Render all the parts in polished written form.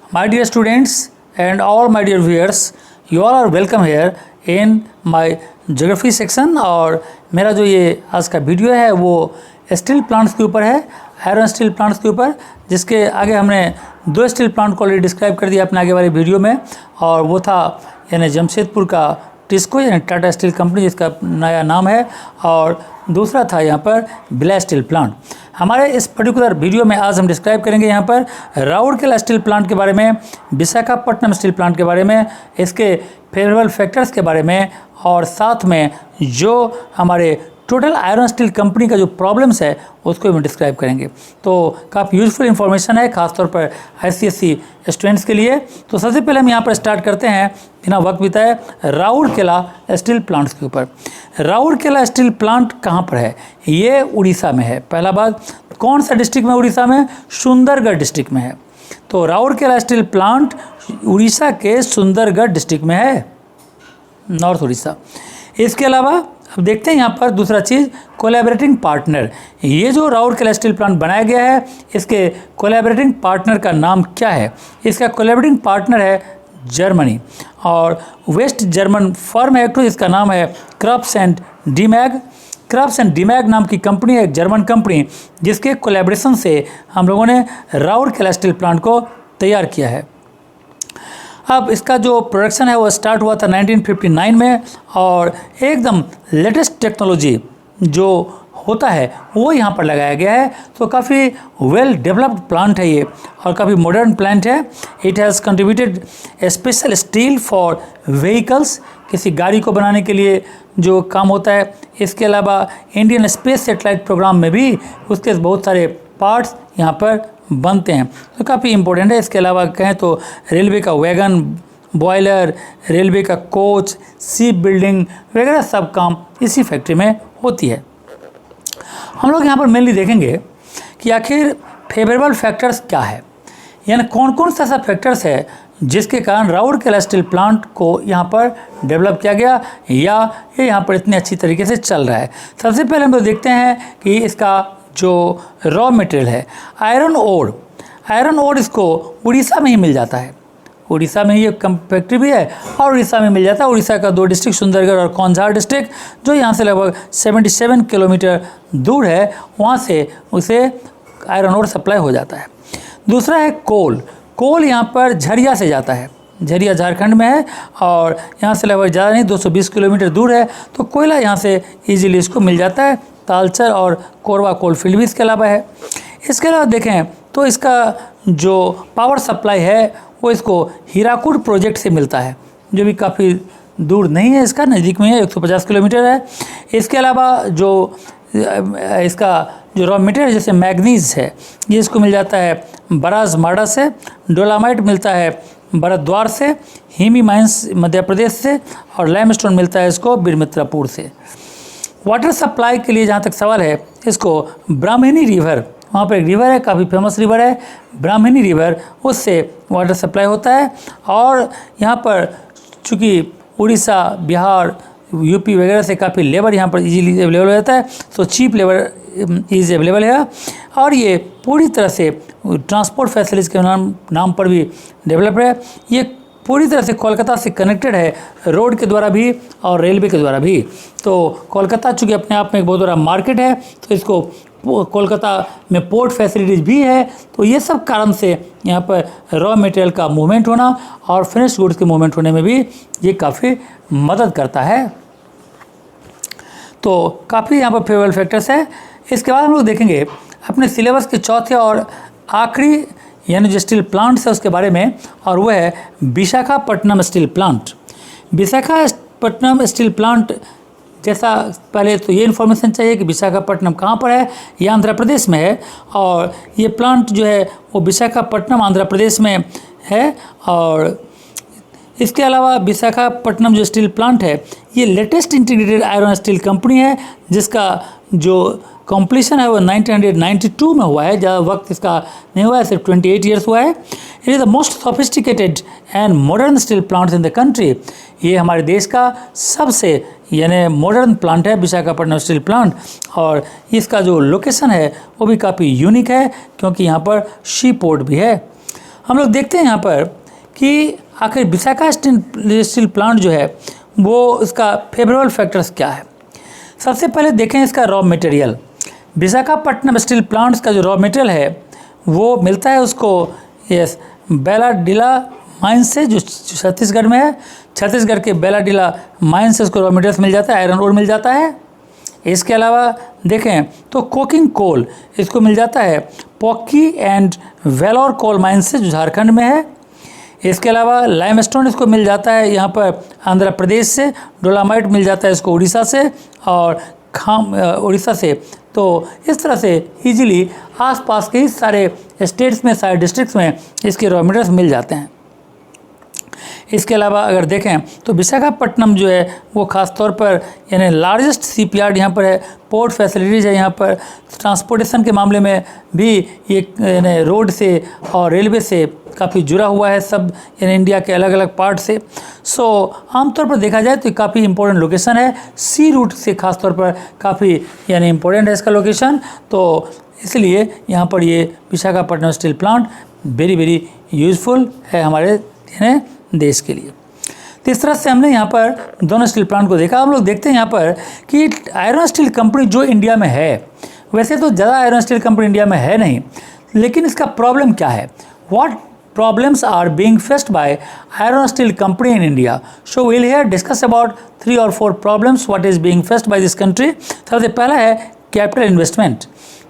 My dear students and all my dear viewers, you all are welcome here in my geography section. और मेरा जो ये आज का वीडियो है वो स्टील प्लांट्स के ऊपर है, आयरन स्टील प्लांट्स के ऊपर, जिसके आगे हमने दो स्टील प्लांट को ऑलरेडी डिस्क्राइब कर दिया अपने आगे वाले वीडियो में। और वो था यानी जमशेदपुर का टिस्को यानी टाटा स्टील कंपनी, जिसका नया नाम है, और दूसरा था यहाँ पर भिलाई स्टील प्लांट। हमारे इस पर्टिकुलर वीडियो में आज हम डिस्क्राइब करेंगे यहाँ पर राउरकेला स्टील प्लांट के बारे में, विशाखापट्टनम स्टील प्लांट के बारे में, इसके फेवरेबल फैक्टर्स के बारे में, और साथ में जो हमारे टोटल आयरन स्टील कंपनी का जो प्रॉब्लम्स है उसको भी डिस्क्राइब करेंगे। तो काफ़ी यूजफुल इन्फॉर्मेशन है, खासतौर पर ICSE स्टूडेंट्स के लिए। तो सबसे पहले हम यहाँ पर स्टार्ट करते हैं बिना वक्त बिताए राउरकेला स्टील प्लांट्स के ऊपर। राउरकेला स्टील प्लांट कहाँ पर है? ये उड़ीसा में है। पहला बात, कौन सा डिस्ट्रिक्ट में? उड़ीसा में सुंदरगढ़ डिस्ट्रिक्ट में है। तो राउरकेला स्टील प्लांट उड़ीसा के सुंदरगढ़ डिस्ट्रिक्ट में है, नॉर्थ उड़ीसा। इसके अलावा अब देखते हैं यहाँ पर दूसरा चीज़, कोलैबोरेटिंग पार्टनर। ये जो राउरकेला स्टील प्लांट बनाया गया है, इसके कोलैबोरेटिंग पार्टनर का नाम क्या है? इसका कोलैबोरेटिंग पार्टनर है जर्मनी, और वेस्ट जर्मन फर्म है, तो इसका नाम है क्रप्स एंड डीमैग। क्रप्स एंड डीमैग नाम की कंपनी है, एक जर्मन कंपनी, जिसके कोलैबोरेशन से हम लोगों ने राउरकेला स्टील प्लांट को तैयार किया है। अब इसका जो प्रोडक्शन है वो स्टार्ट हुआ था 1959 में, और एकदम लेटेस्ट टेक्नोलॉजी जो होता है वो यहाँ पर लगाया गया है। तो काफ़ी वेल डेवलप्ड प्लांट है ये, और काफ़ी मॉडर्न प्लांट है। It has contributed special steel for vehicles, किसी गाड़ी को बनाने के लिए जो काम होता है। इसके अलावा इंडियन स्पेस सैटेलाइट प्रोग्राम में भी उसके बहुत सारे पार्ट्स यहाँ पर बनते हैं, तो काफ़ी इम्पोर्टेंट है। इसके अलावा कहें तो रेलवे का वैगन, बॉयलर, रेलवे का कोच, शिप बिल्डिंग वगैरह सब काम इसी फैक्ट्री में होती है। हम लोग यहाँ पर मेनली देखेंगे कि आखिर फेवरेबल फैक्टर्स क्या है, यानी कौन कौन सा ऐसा फैक्टर्स है जिसके कारण राउरकेला स्टील प्लांट को यहाँ पर डेवलप किया गया, या ये यहाँ पर इतनी अच्छी तरीके से चल रहा है। सबसे पहले हम लोग देखते हैं कि इसका जो रॉ मटेरियल है आयरन ओर। आयरन ओर इसको उड़ीसा में ही मिल जाता है, उड़ीसा में ही ये फैक्ट्री भी है, और उड़ीसा में मिल जाता है। उड़ीसा का दो डिस्ट्रिक्ट, सुंदरगढ़ और कौंझार डिस्ट्रिक्ट, जो यहाँ से लगभग 77 किलोमीटर दूर है, वहाँ से उसे आयरन ओर सप्लाई हो जाता है। दूसरा है कोल। कोल यहाँ पर झरिया से जाता है, झरिया झारखंड में है, और यहाँ से लगभग ज़्यादा नहीं 220 किलोमीटर दूर है। तो कोयला यहाँ से ईजिली इसको मिल जाता है। तालचर और कोरबा कोल फील्ड भी इसके अलावा है। इसके अलावा देखें तो इसका जो पावर सप्लाई है वो इसको हीराकुड प्रोजेक्ट से मिलता है, जो भी काफ़ी दूर नहीं है, इसका नज़दीक में है, 150 किलोमीटर है। इसके अलावा जो इसका जो रॉ मटेरियल जैसे मैग्नीज है, ये इसको मिल जाता है बराजमाड़ा से। डोलामाइट मिलता है भरद्वार से, हीमी माइंस मध्य प्रदेश से, और लाइमस्टोन मिलता है इसको बिरमित्रापुर से। वाटर सप्लाई के लिए जहाँ तक सवाल है, इसको ब्राह्मणी रिवर, वहाँ पर एक रिवर है, काफ़ी फेमस रिवर है ब्राह्मणी रिवर, उससे वाटर सप्लाई होता है। और यहाँ पर चूँकि उड़ीसा, बिहार, यूपी वगैरह से काफ़ी लेबर यहाँ पर इजीली अवेलेबल हो जाता है, तो चीप लेबर इज अवेलेबल है। और ये पूरी तरह से ट्रांसपोर्ट फैसिलिटीज़ के नाम पर भी डेवलप है। ये पूरी तरह से कोलकाता से कनेक्टेड है, रोड के द्वारा भी और रेलवे के द्वारा भी। तो कोलकाता चूँकि अपने आप में एक बहुत बड़ा मार्केट है, तो इसको कोलकाता में पोर्ट फैसिलिटीज़ भी है। तो ये सब कारण से यहाँ पर रॉ मटेरियल का मूवमेंट होना और फिनिश गुड्स के मूवमेंट होने में भी ये काफ़ी मदद करता है। तो काफ़ी यहाँ पर फेवरेबल फैक्टर्स है। इसके बाद हम लोग देखेंगे अपने सिलेबस के चौथे और आखिरी यानी जो स्टील प्लांट्स है उसके बारे में, और वो है Visakhapatnam steel plant. Visakhapatnam steel plant, जैसा पहले तो ये इन्फॉर्मेशन चाहिए कि विशाखापट्टनम कहाँ पर है। ये आंध्र प्रदेश में है, और ये प्लांट जो है वो विशाखापट्टनम आंध्र प्रदेश में है। और इसके अलावा विशाखापट्टनम जो स्टील प्लांट है ये latest integrated iron steel company है, जिसका जो कॉम्प्लीशन है वो 1992 में हुआ है, ज़्यादा वक्त इसका नहीं हुआ है, सिर्फ 28 ईयर्स हुआ है। It is the most sophisticated and modern steel plants in the country. ये हमारे देश का सबसे यानी मॉडर्न प्लांट है विशाखापट्टनम स्टील प्लांट, और इसका जो लोकेशन है वो भी काफ़ी यूनिक है, क्योंकि यहाँ पर शी पोर्ट भी है। हम लोग देखते हैं यहाँ पर कि आखिर विशाखा स्टील प्लांट जो है वो इसका फेवरेबल फैक्टर्स क्या है। सबसे पहले देखें इसका raw material. Visakhapatnam steel plants का जो रॉ मटेरियल है वो मिलता है उसको बेलाडीला माइन से, जो छत्तीसगढ़ में है। छत्तीसगढ़ के बेलाडीला माइन से उसको रॉ मटेरियल्स मिल जाता है, आयरन ओर मिल जाता है। इसके अलावा देखें तो कोकिंग कोल इसको मिल जाता है पॉकी एंड वेलोर कोल माइन से, जो झारखंड में है। इसके अलावा लाइमस्टोन इसको मिल जाता है यहाँ पर आंध्र प्रदेश से। डोलामाइट मिल जाता है इसको उड़ीसा से और उड़ीसा से। तो इस तरह से इजीली आसपास के ही सारे स्टेट्स में, सारे डिस्ट्रिक्ट्स में इसके रॉ मटेरियल्स मिल जाते हैं। इसके अलावा अगर देखें तो विशाखापट्टनम जो है वो ख़ास तौर पर यानी लार्जेस्ट सीपीयार्ड यहाँ पर है, पोर्ट फैसिलिटीज़ है यहाँ पर। ट्रांसपोर्टेशन के मामले में भी ये यानी रोड से और रेलवे से काफ़ी जुड़ा हुआ है, सब यानी इंडिया के अलग अलग पार्ट से। सो आमतौर पर देखा जाए तो काफ़ी इंपॉर्टेंट लोकेशन है, सी रूट से ख़ास तौर पर काफ़ी यानी इम्पोर्टेंट है इसका लोकेशन। तो इसलिए यहाँ पर ये Visakhapatnam steel plant very useful है हमारे यानी देश के लिए। तो इस तरह से हमने यहाँ पर दोनों स्टील प्लांट को देखा। हम लोग देखते हैं यहाँ पर कि आयरन स्टील कंपनी जो इंडिया में है, वैसे तो ज़्यादा आयरन स्टील कंपनी इंडिया में है नहीं, लेकिन इसका प्रॉब्लम क्या है, what problems are being faced by iron steel company in India. So we'll here discuss about 3 or 4 problems what is being faced by this country. सबसे पहला है capital investment.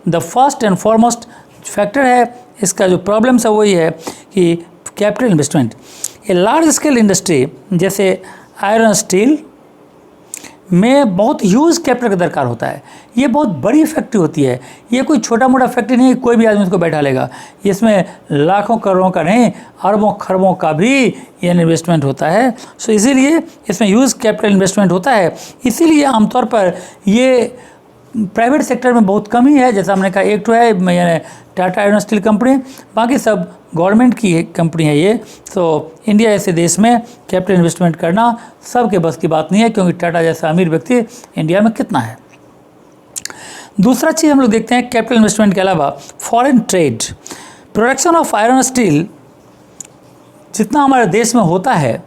The first and foremost factor है इसका जो problems है वही है कि capital investment. A large scale industry जैसे आयरन स्टील में बहुत ह्यूज कैपिटल का दरकार होता है। ये बहुत बड़ी फैक्ट्री होती है, ये कोई छोटा मोटा फैक्ट्री नहीं है, कोई भी आदमी इसको बैठा लेगा। इसमें लाखों करोड़ों का नहीं, अरबों खरबों का भी ये इन्वेस्टमेंट होता है। सो इसीलिए इसमें ह्यूज कैपिटल इन्वेस्टमेंट होता है। इसीलिए आमतौर पर ये प्राइवेट सेक्टर में बहुत कम ही है। जैसा हमने कहा एक तो है यानी टाटा आयरन स्टील कंपनी, बाकी सब गवर्नमेंट की कंपनी है ये। तो इंडिया जैसे देश में कैपिटल इन्वेस्टमेंट करना सबके बस की बात नहीं है, क्योंकि टाटा जैसा अमीर व्यक्ति इंडिया में कितना है। दूसरा चीज़ हम लोग देखते हैं कैपिटल इन्वेस्टमेंट के अलावा foreign trade. Production of iron steel जितना हमारे देश में होता है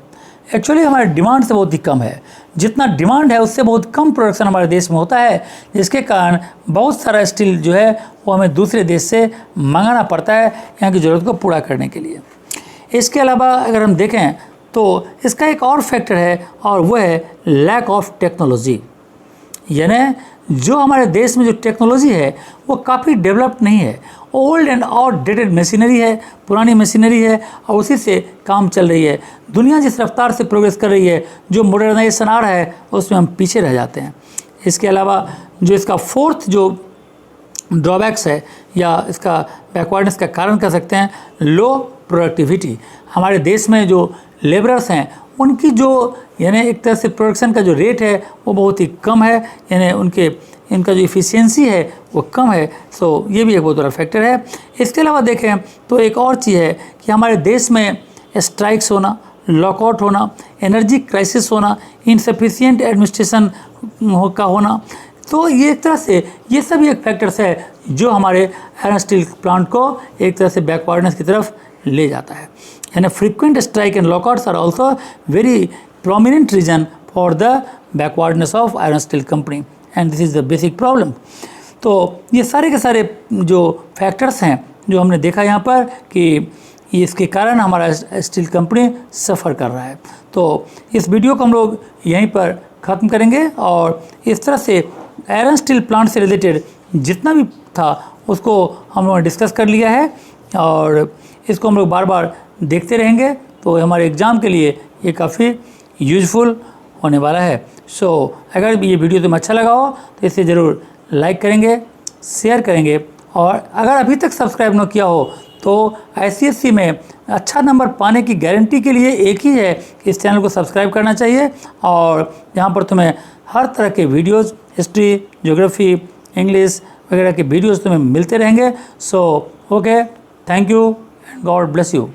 एक्चुअली हमारे डिमांड से बहुत ही कम है। जितना डिमांड है उससे बहुत कम प्रोडक्शन हमारे देश में होता है, जिसके कारण बहुत सारा स्टील जो है वो हमें दूसरे देश से मंगाना पड़ता है यहाँ की ज़रूरत को पूरा करने के लिए। इसके अलावा अगर हम देखें तो इसका एक और फैक्टर है और वो है लैक ऑफ टेक्नोलॉजी। यानी जो हमारे देश में जो टेक्नोलॉजी है वो काफ़ी डेवलप्ड नहीं है, ओल्ड एंड आउटडेटेड मशीनरी है, पुरानी मशीनरी है और उसी से काम चल रही है। दुनिया जिस रफ्तार से प्रोग्रेस कर रही है, जो मॉडर्नाइजेशन आ रहा है उसमें हम पीछे रह जाते हैं। इसके अलावा जो इसका फोर्थ जो ड्रॉबैक्स है या इसका बैकवर्डनेस का कारण कह सकते हैं, लो प्रोडक्टिविटी। हमारे देश में जो लेबरर्स हैं उनकी जो यानी एक तरह से प्रोडक्शन का जो रेट है वो बहुत ही कम है, यानी इनका जो इफ़िशियंसी है वो कम है। सो ये भी एक बहुत बड़ा फैक्टर है। इसके अलावा देखें तो एक और चीज़ है कि हमारे देश में स्ट्राइक्स होना, लॉकआउट होना, एनर्जी क्राइसिस होना, इनसफिशिएंट एडमिनिस्ट्रेशन का होना, तो ये एक तरह से ये सभी एक फैक्टर्स है जो हमारे आयरन स्टील प्लांट को एक तरह से बैकवर्डनेस की तरफ ले जाता है। यानी frequent strike and lockouts are also very prominent reason for the backwardness of iron steel company and this is the basic problem। तो ये सारे के सारे जो फैक्टर्स हैं जो हमने देखा यहाँ पर कि इसके कारण हमारा स्टील कंपनी सफ़र कर रहा है। तो इस वीडियो को हम लोग यहीं पर ख़त्म करेंगे और इस तरह से आयरन स्टील प्लांट से रिलेटेड जितना भी था उसको हम लोगों ने डिस्कस कर लिया है और इसको हम लोग बार बार देखते रहेंगे, तो हमारे एग्ज़ाम के लिए ये काफ़ी यूज़फुल होने वाला है। सो अगर ये वीडियो तुम्हें अच्छा लगा हो तो इसे ज़रूर लाइक करेंगे, शेयर करेंगे और अगर अभी तक सब्सक्राइब न किया हो तो ICSE में अच्छा नंबर पाने की गारंटी के लिए एक ही है कि इस चैनल को सब्सक्राइब करना चाहिए और यहाँ पर तुम्हें हर तरह के वीडियोज़, हिस्ट्री, ज्योग्राफी, इंग्लिश वगैरह के वीडियोज़ तुम्हें मिलते रहेंगे। So okay, thank you and God bless you.